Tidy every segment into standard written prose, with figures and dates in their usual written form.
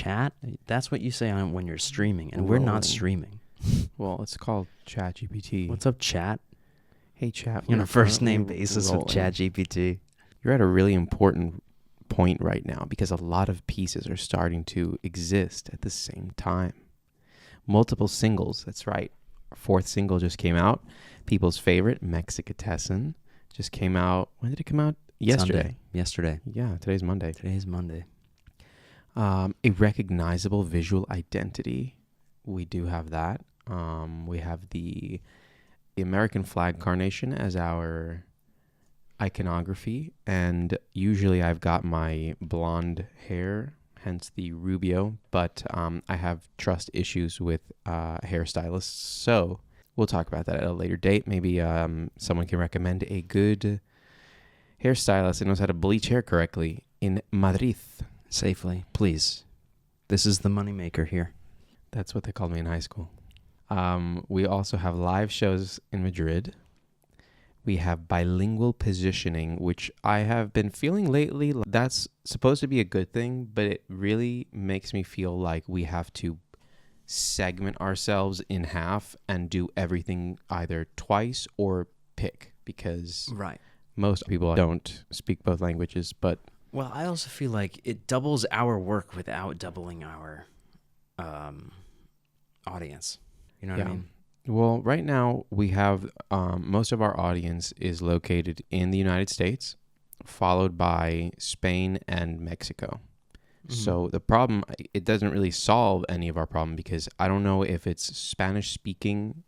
chat? That's what you say when you're streaming, and we're not streaming. Well, it's called ChatGPT. What's up, chat? Hey, chat. You're on a first-name basis with ChatGPT. You're at a really important point right now because a lot of pieces are starting to exist at the same time. Multiple singles, that's right. Our fourth single just came out. People's favorite, Mexicatessen, just came out. When did it come out? Yesterday. Sunday. Yesterday. Yeah, today's Monday. Today's Monday. A recognizable visual identity. We do have that. We have the American flag carnation as our iconography, and usually I've got my blonde hair, hence the Rubio, but I have trust issues with hairstylists, so we'll talk about that at a later date. Maybe someone can recommend a good hairstylist that knows how to bleach hair correctly in Madrid. Safely, please. This is the Moneymaker here. That's what they called me in high school. We also have live shows in Madrid. We have bilingual positioning, which I have been feeling lately. That's supposed to be a good thing, but it really makes me feel like we have to segment ourselves in half and do everything either twice or pick, because most people don't speak both languages. But well, I also feel like it doubles our work without doubling our audience. You know what I mean? Well, right now we have most of our audience is located in the United States, followed by Spain and Mexico. Mm-hmm. So the problem, it doesn't really solve any of our problem, because I don't know if it's Spanish-speaking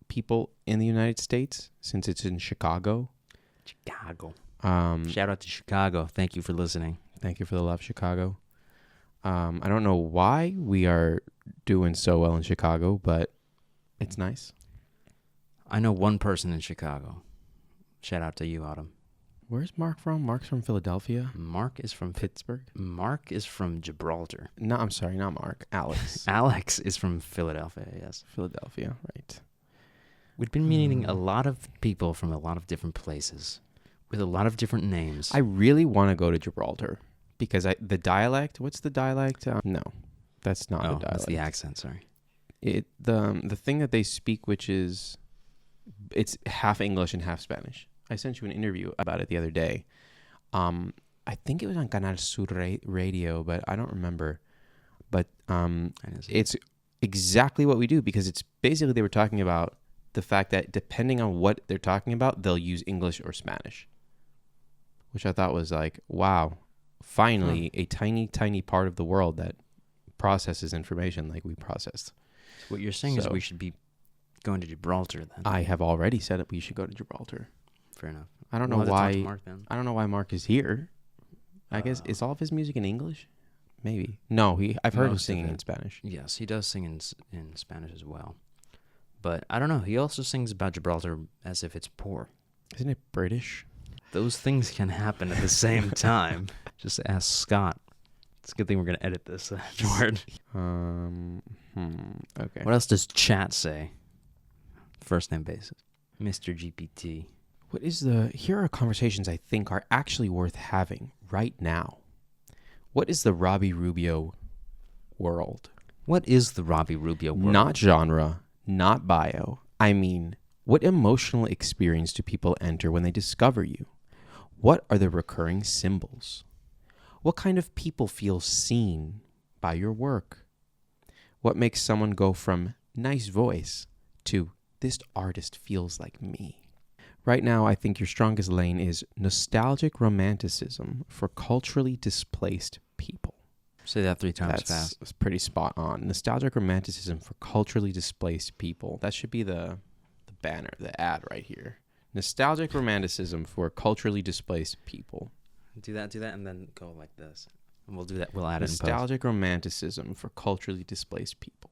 people in the United States, since it's in Chicago. Shout out to Chicago. Thank you for listening. Thank you for the love, Chicago. I don't know why we are doing so well in Chicago, but it's nice. I know one person in Chicago. Shout out to you, Autumn. Where's Mark from? Mark's from Philadelphia. Mark is from Pittsburgh. Mark is from Gibraltar. No, I'm sorry, not Mark. Alex. Alex is from Philadelphia, yes. Philadelphia, right. We've been meeting a lot of people from a lot of different places with a lot of different names. I really want to go to Gibraltar because the dialect, what's the dialect? No, that's not the dialect. That's the accent, sorry. The thing that they speak, which is, it's half English and half Spanish. I sent you an interview about it the other day. I think it was on Canal Sur Radio, but I don't remember. But it's exactly what we do, because it's basically, they were talking about the fact that depending on what they're talking about, they'll use English or Spanish, which I thought was like, wow, finally a tiny, tiny part of the world that processes information like we processed. So what you're saying is we should be going to Gibraltar then. I have already said that we should go to Gibraltar. Fair enough. I don't know why. I don't know why Mark is here. I guess is all of his music in English? Maybe. No, I've heard him singing in Spanish. Yes, he does sing in Spanish as well. But I don't know. He also sings about Gibraltar as if it's poor. Isn't it British? Those things can happen at the same time. Just ask Scott. It's a good thing we're going to edit this afterward. Okay. What else does chat say? First name basis. Mr. GPT. Here are conversations I think are actually worth having right now. What is the Robby Rubio world? What is the Robby Rubio world? Not genre, not bio. I mean, what emotional experience do people enter when they discover you? What are the recurring symbols? What kind of people feel seen by your work? What makes someone go from nice voice to this artist feels like me? Right now, I think your strongest lane is nostalgic romanticism for culturally displaced people. Say that 3 times fast. That's pretty spot on. Nostalgic romanticism for culturally displaced people. That should be the banner, the ad right here. Nostalgic romanticism for culturally displaced people. Do that, and then go like this. And we'll do that. We'll add it in post. Nostalgic romanticism for culturally displaced people.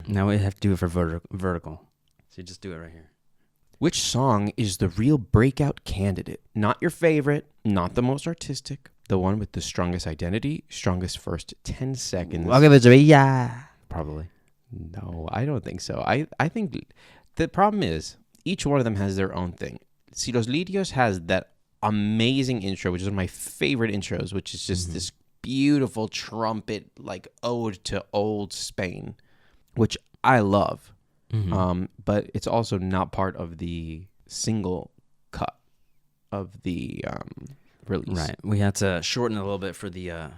Now we have to do it for vertical. So you just do it right here. Which song is the real breakout candidate? Not your favorite, not the most artistic, the one with the strongest identity, strongest first 10 seconds. I'll give it to me, yeah. Probably. No, I don't think so. I think the problem is each one of them has their own thing. Si Los Lirios has that amazing intro, which is one of my favorite intros, which is just this beautiful trumpet like ode to old Spain, which I love. But it's also not part of the single cut of the release. Right. We had to shorten it a little bit for the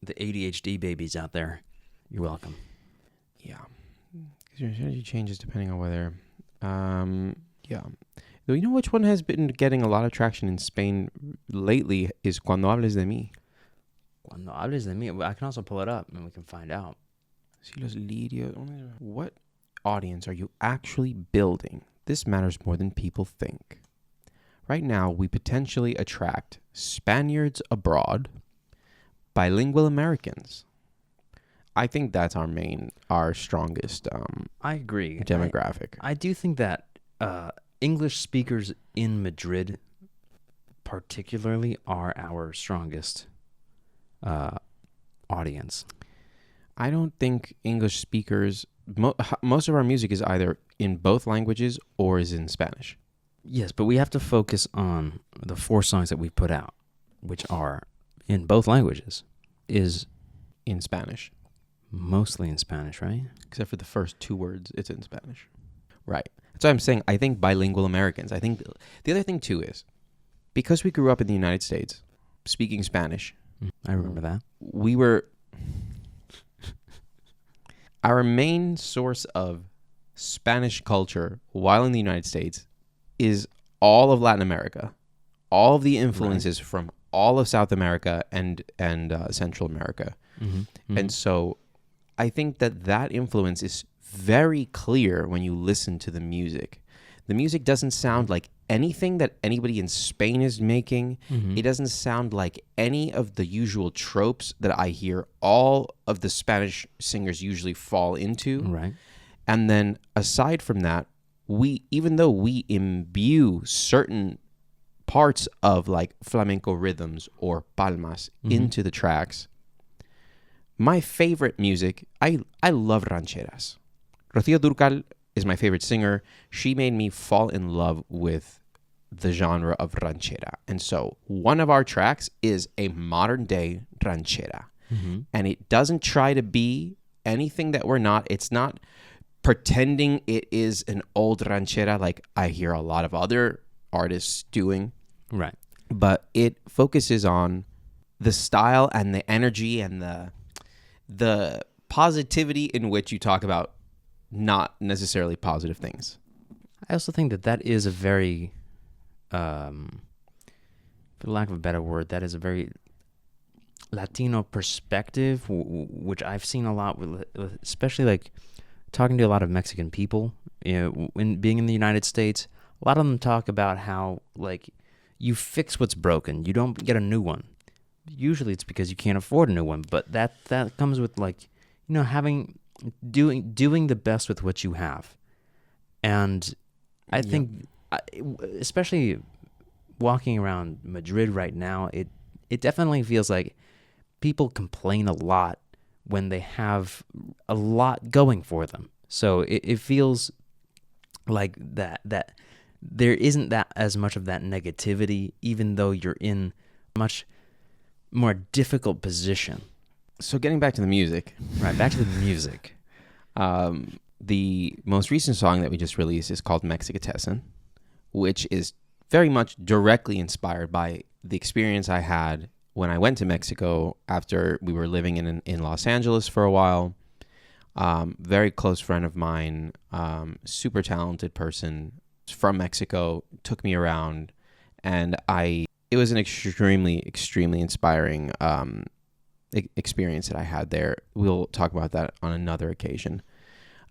ADHD babies out there. You're welcome. Yeah. Because your strategy changes depending on whether... yeah. Though you know which one has been getting a lot of traction in Spain lately is Cuando Hables de Mí. Cuando hables de mí. I can also pull it up and we can find out. Si los lirios... What audience are you actually building? This matters more than people think. Right now, we potentially attract Spaniards abroad, bilingual Americans. I think that's our strongest I agree. demographic. I do think that English speakers in Madrid particularly are our strongest audience. I don't think English speakers... most of our music is either in both languages or is in Spanish. Yes, but we have to focus on the 4 songs that we put out, which are in both languages, is In Spanish. mostly in Spanish, right? Except for the first 2 words, it's in Spanish. Right. That's why I'm saying I think bilingual Americans. I think the other thing too is because we grew up in the United States speaking Spanish. I remember that. We were... Our main source of Spanish culture while in the United States is all of Latin America, all of the influences from all of South America and Central America. And so I think that influence is very clear when you listen to the music. The music doesn't sound like anything that anybody in Spain is making. It doesn't sound like any of the usual tropes that I hear all of the Spanish singers usually fall into. Right. And then aside from that, even though we imbue certain parts of like flamenco rhythms or palmas into the tracks, my favorite music, I love rancheras. Rocío Dúrcal is my favorite singer. She made me fall in love with the genre of ranchera. And so one of our tracks is a modern day ranchera. And it doesn't try to be anything that we're not. It's not pretending it is an old ranchera like I hear a lot of other artists doing. Right. But it focuses on the style and the energy and the positivity in which you talk about not necessarily positive things. I also think that is a very, for lack of a better word, that is a very Latino perspective, which I've seen a lot with, especially like talking to a lot of Mexican people. You know, when being in the United States, a lot of them talk about how like you fix what's broken, you don't get a new one. Usually it's because you can't afford a new one, but that comes with like, you know, doing the best with what you have. And I think, especially walking around Madrid right now, it definitely feels like people complain a lot when they have a lot going for them. So it feels like that there isn't that as much of that negativity, even though you're in a much more difficult position. So getting back to the music. Right, back to the music. The most recent song that we just released is called Mexicatessen, which is very much directly inspired by the experience I had when I went to Mexico after we were living in Los Angeles for a while. Very close friend of mine, super talented person from Mexico, took me around, and it was an extremely, extremely inspiring experience that I had there. We'll talk about that on another occasion.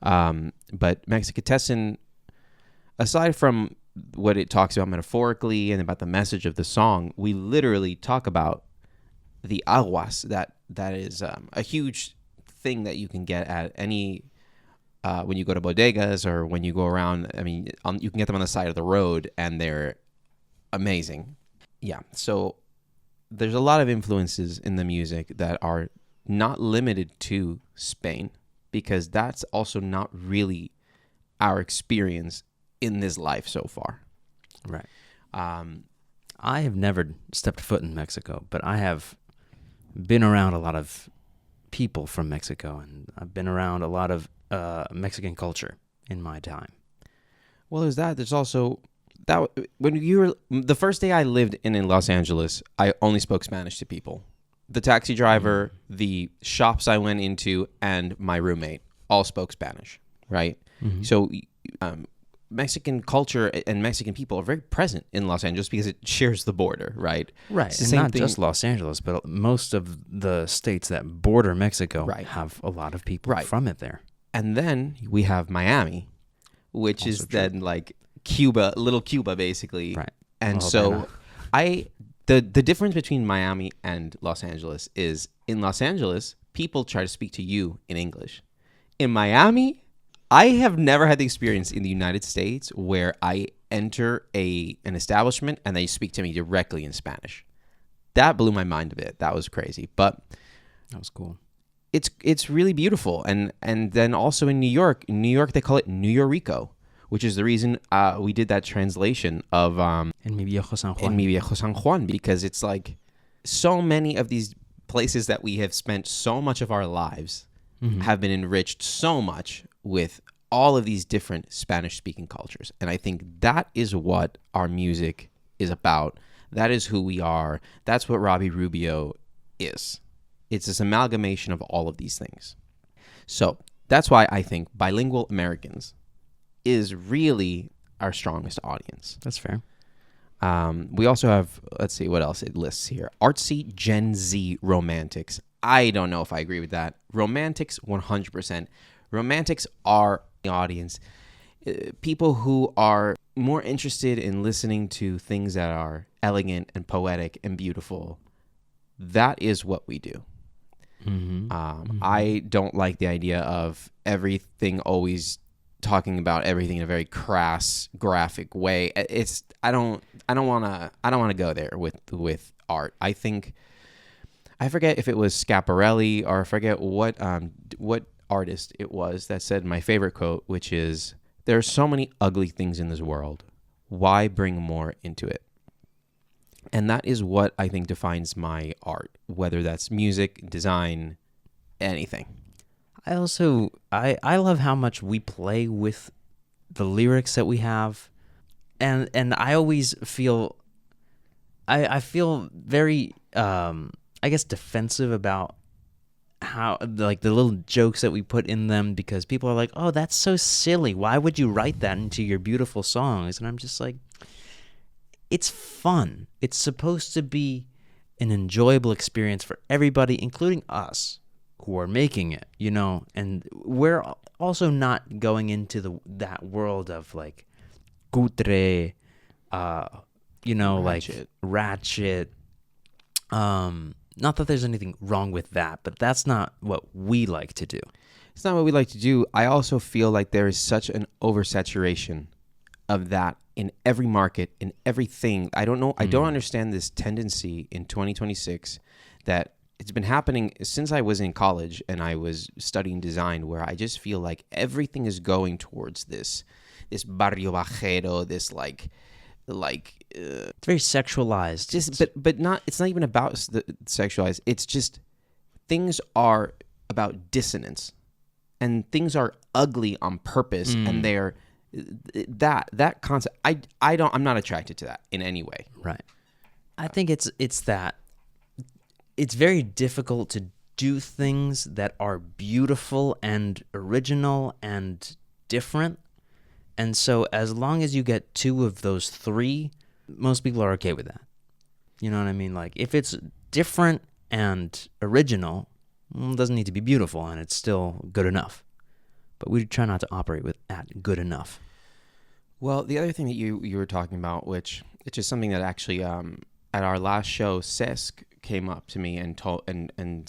But Mexicatessen, aside from what it talks about metaphorically and about the message of the song, we literally talk about the aguas. That is a huge thing that you can get at any when you go to bodegas or when you go around. I mean, you can get them on the side of the road, and they're amazing. Yeah, so there's a lot of influences in the music that are not limited to Spain, because that's also not really our experience in this life so far. Right. I have never stepped foot in Mexico, but I have been around a lot of people from Mexico, and I've been around a lot of Mexican culture in my time. Well, there's that. There's also that when you were the first day I lived in Los Angeles, I only spoke Spanish to people. The taxi driver, the shops I went into, and my roommate all spoke Spanish, right? Mm-hmm. So Mexican culture and Mexican people are very present in Los Angeles because it shares the border, right? Right, It's the and same not thing- just Los Angeles, but most of the states that border Mexico Right. have a lot of people Right. from it there. And then we have Miami, which Also is true. then like Cuba, little Cuba, basically. Right. And Well, so the difference between Miami and Los Angeles is in Los Angeles, people try to speak to you in English. In Miami, I have never had the experience in the United States where I enter an establishment and they speak to me directly in Spanish. That blew my mind a bit. That was crazy. But That was cool. it's really beautiful. And then also in New York they call it New Yorico, which is the reason we did that translation of En mi viejo San Juan. En mi viejo San Juan, because it's like so many of these places that we have spent so much of our lives Mhm. have been enriched so much with all of these different Spanish-speaking cultures. And I think that is what our music is about. That is who we are. That's what Robby Rubio is. It's this amalgamation of all of these things. So that's why I think bilingual Americans is really our strongest audience. That's fair. We also have, let's see what else it lists here. Artsy Gen Z romantics. I don't know if I agree with that. Romantics, 100%. Romantics are the audience. People who are more interested in listening to things that are elegant and poetic and beautiful. That is what we do. Mm-hmm. I don't like the idea of everything always talking about everything in a very crass, graphic way. I don't want to go there with art. I think I forget if it was Schiaparelli or I forget what artist it was that said my favorite quote, which is, "There are so many ugly things in this world. Why bring more into it?" And that is what I think defines my art, whether that's music, design, anything. I also I love how much we play with the lyrics that we have, and I always feel I feel very I guess defensive about how like the little jokes that we put in them, because people are like, "Oh, that's so silly. Why would you write that into your beautiful songs?" And I'm just like, it's fun. It's supposed to be an enjoyable experience for everybody, including us who are making it, you know. And we're also not going into that world of like cutre, you know, Ratchet. like ratchet. Not that there's anything wrong with that, but that's not what we like to do. It's not what we like to do. I also feel like there is such an oversaturation of that in every market, in everything. I don't know. I don't understand this tendency in 2026 that it's been happening since I was in college and I was studying design, where I just feel like everything is going towards this barrio bajero, this like It's very sexualized. but not. It's not even about the sexualized. It's just things are about dissonance, and things are ugly on purpose, and they're that concept. I'm not attracted to that in any way. Right. I think it's that it's very difficult to do things that are beautiful and original and different. And so as long as you get two of those three, most people are okay with that. You know what I mean? Like if it's different and original, it doesn't need to be beautiful, and it's still good enough. But we try not to operate with at good enough. Well, the other thing that you were talking about, which it's just something that actually at our last show, Cesc came up to me and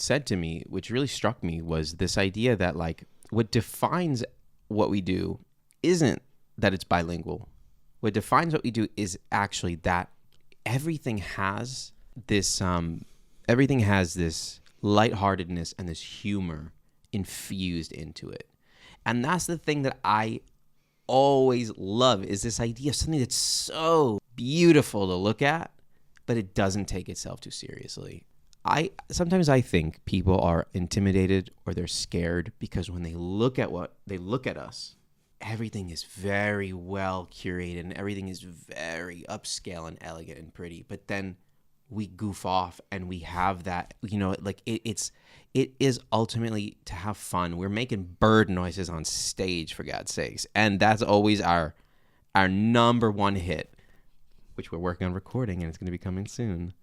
said to me, which really struck me, was this idea that like what defines what we do isn't that it's bilingual. What defines what we do is actually that everything has this lightheartedness and this humor infused into it. And that's the thing that I always love, is this idea of something that's so beautiful to look at, but it doesn't take itself too seriously. sometimes I think people are intimidated or they're scared because when they look at us, everything is very well curated and everything is very upscale and elegant and pretty. But then we goof off and we have that, like it is ultimately to have fun. We're making bird noises on stage, for God's sakes. And that's always our number one hit, which we're working on recording, and it's going to be coming soon.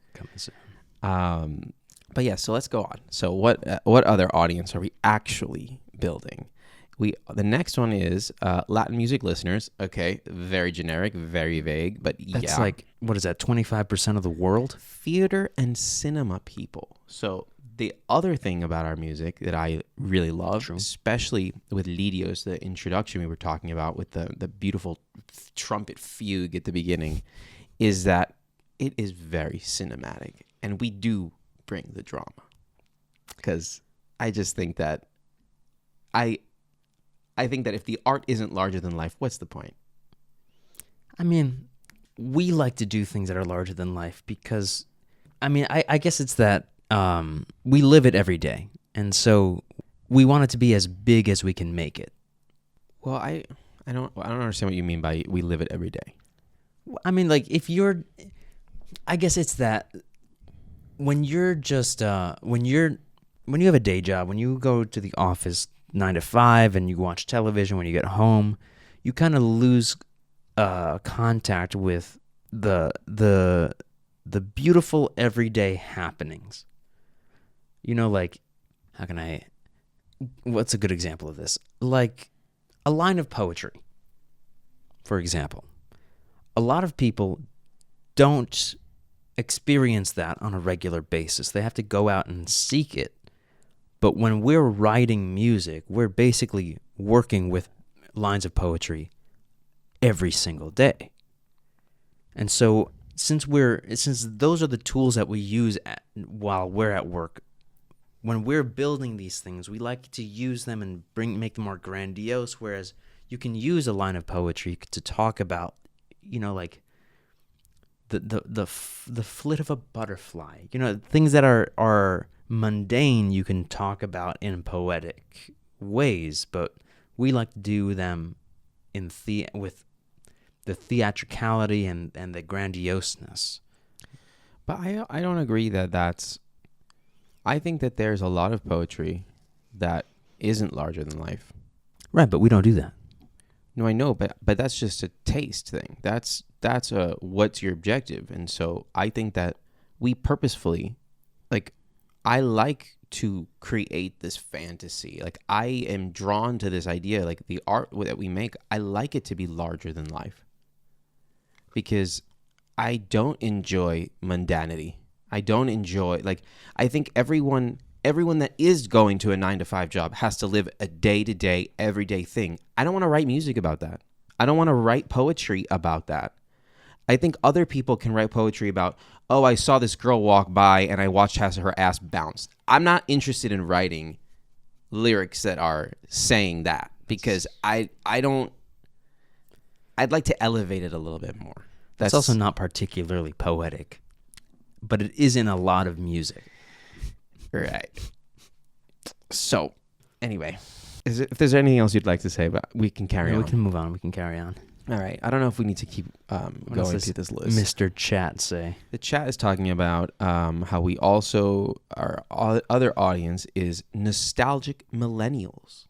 But yeah, so let's go on. So what other audience are we actually building? The next one is Latin music listeners. Okay, very generic, very vague, but that's like, what is that, 25% of the world? Theater and cinema people. So the other thing about our music that I really love, especially with Lidio's, the introduction we were talking about with the beautiful trumpet fugue at the beginning, is that it is very cinematic. And we do bring the drama. Because I just think that I think that if the art isn't larger than life, what's the point? I mean, we like to do things that are larger than life because, I guess it's that we live it every day. And so we want it to be as big as we can make it. Well, I don't understand what you mean by we live it every day. I mean, like, I guess it's that when you're just, when you have a day job, when you go to the office 9 to 5 and you watch television, when you get home, you kind of lose contact with the beautiful everyday happenings. Like, what's a good example of this? Like a line of poetry, for example. A lot of people don't experience that on a regular basis. They have to go out and seek it. But when we're writing music, we're basically working with lines of poetry every single day. And so since those are the tools that we use while we're at work, when we're building these things, we like to use them and make them more grandiose, whereas you can use a line of poetry to talk about, like the flit of a butterfly, things that are mundane you can talk about in poetic ways, but we like to do them with the theatricality and the grandioseness. But I don't agree that's... I think that there's a lot of poetry that isn't larger than life. Right, but we don't do that. No, I know, but that's just a taste thing. That's what's your objective. And so I think that we purposefully, like, I like to create this fantasy. Like, I am drawn to this idea, like the art that we make, I like it to be larger than life. Because I don't enjoy mundanity. I don't enjoy, like, I think everyone that is going to a 9 to 5 job has to live a day-to-day, everyday thing. I don't want to write music about that. I don't want to write poetry about that. I think other people can write poetry about, oh, I saw this girl walk by and I watched her ass bounce. I'm not interested in writing lyrics that are saying that because I'd like to elevate it a little bit more. That's also not particularly poetic, but it is in a lot of music. Right. So, anyway, if there's anything else you'd like to say, but we can carry on. We can move on. We can carry on. All right. I don't know if we need to keep going through this list. Mr. Chat say? The chat is talking about how we also, our other audience is nostalgic millennials.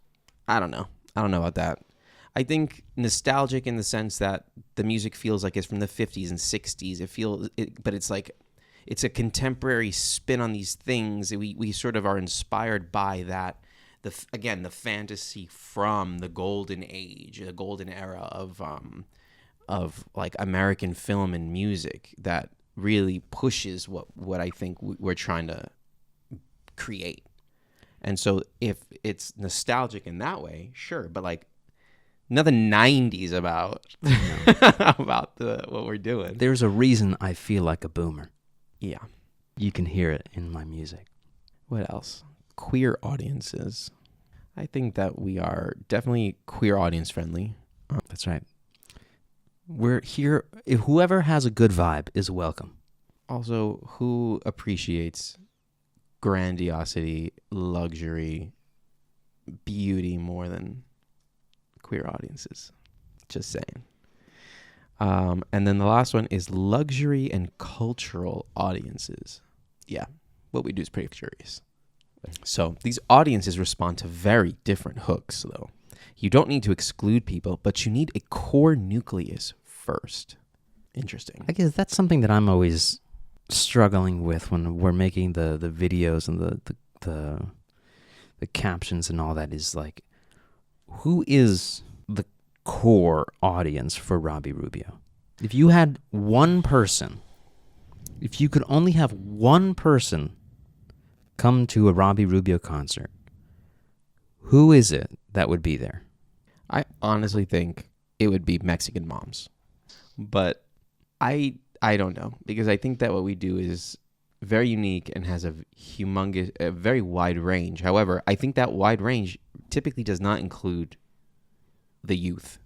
I don't know about that. I think nostalgic in the sense that the music feels like it's from the 50s and 60s. But it's like, it's a contemporary spin on these things. We sort of are inspired by that. The fantasy from the golden age, the golden era of like American film and music that really pushes what I think we're trying to create. And so if it's nostalgic in that way, sure, but like nothing 90s about what we're doing. There's a reason I feel like a boomer. Yeah. You can hear it in my music. What else? Queer audiences. I think that we are definitely queer audience friendly. That's right. We're here. If whoever has a good vibe is welcome. Also, who appreciates grandiosity, luxury, beauty more than queer audiences. Just saying. And then the last one is luxury and cultural audiences. Yeah, what we do is pretty curious. So these audiences respond to very different hooks, though. You don't need to exclude people, but you need a core nucleus first. Interesting. I guess that's something that I'm always struggling with when we're making the videos and the captions and all that, is like, who is the core audience for Robby Rubio? If you had one person, if you could only have one person come to a Robby Rubio concert, who is it that would be there? I honestly think it would be Mexican moms. But I don't know, because I think that what we do is very unique and has a very wide range. However, I think that wide range typically does not include the youth.